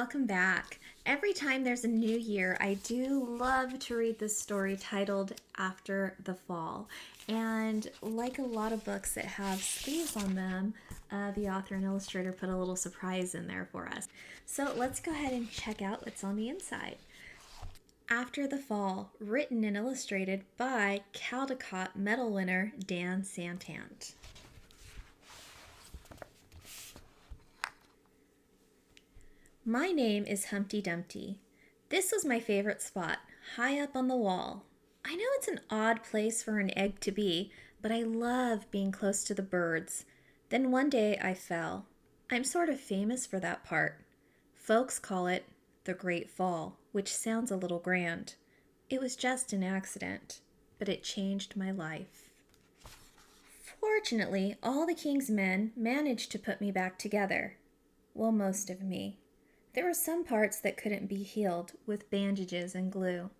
welcome back. Every time there's a new year, I do love to read this story titled After the Fall. And like a lot of books that have sleeves on them, the author and illustrator put a little surprise in there for us. So let's go ahead and check out what's on the inside. After the Fall, written and illustrated by Caldecott Medal winner Dan Santant. My name is Humpty Dumpty. This was my favorite spot, high up on the wall. I know it's an odd place for an egg to be, but I love being close to the birds. Then one day I fell. I'm sort of famous for that part. Folks call it the Great Fall, which sounds a little grand. It was just an accident, but it changed my life. Fortunately, all the king's men managed to put me back together. Well, most of me. There were some parts that couldn't be healed with bandages and glue.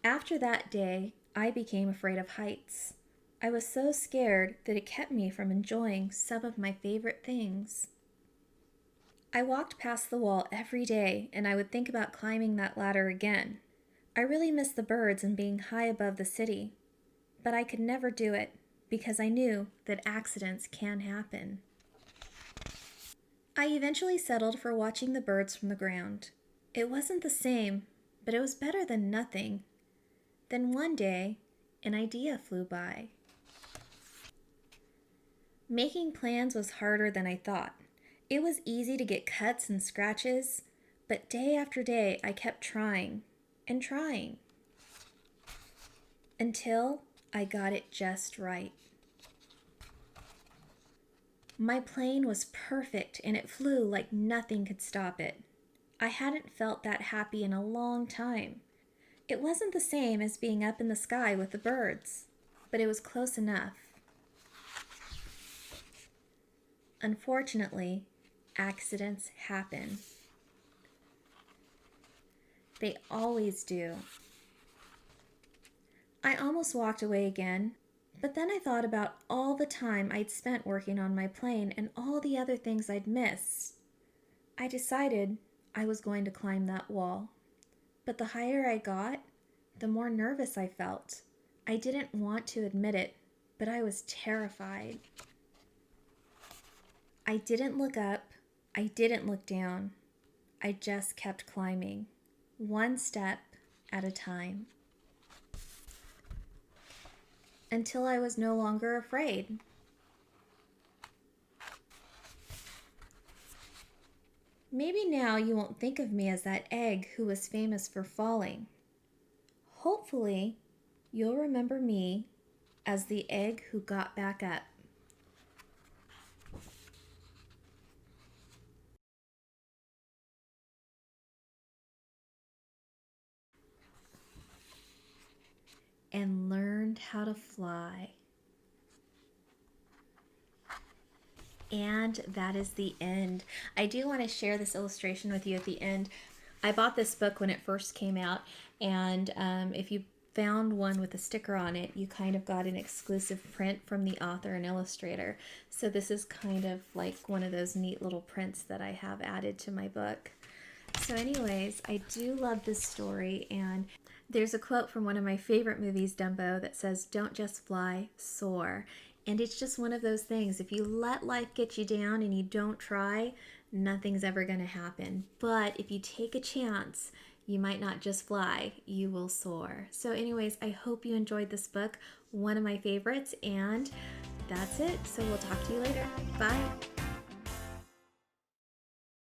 After that day, I became afraid of heights. I was so scared that it kept me from enjoying some of my favorite things. I walked past the wall every day, and I would think about climbing that ladder again. I really missed the birds and being high above the city, but I could never do it because I knew that accidents can happen. I eventually settled for watching the birds from the ground. It wasn't the same, but it was better than nothing. Then one day, an idea flew by. Making plans was harder than I thought. It was easy to get cuts and scratches, but day after day I kept trying and trying until I got it just right. My plane was perfect and it flew like nothing could stop it. I hadn't felt that happy in a long time. It wasn't the same as being up in the sky with the birds, but it was close enough. Unfortunately, accidents happen. They always do. I almost walked away again. But then I thought about all the time I'd spent working on my plane and all the other things I'd missed. I decided I was going to climb that wall. But the higher I got, the more nervous I felt. I didn't want to admit it, but I was terrified. I didn't look up. I didn't look down. I just kept climbing, one step at a time. Until I was no longer afraid. Maybe now you won't think of me as that egg who was famous for falling. Hopefully, you'll remember me as the egg who got back up. And learned how to fly. And that is the end. I do want to share this illustration with you at the end. I bought this book when it first came out, and if you found one with a sticker on it, you kind of got an exclusive print from the author and illustrator. So this is kind of like one of those neat little prints that I have added to my book. So anyways, I do love this story, and there's a quote from one of my favorite movies, Dumbo, that says, "Don't just fly, soar." And it's just one of those things. If you let life get you down and you don't try, nothing's ever going to happen. But if you take a chance, you might not just fly, you will soar. So anyways, I hope you enjoyed this book, one of my favorites, and that's it. So we'll talk to you later. Bye.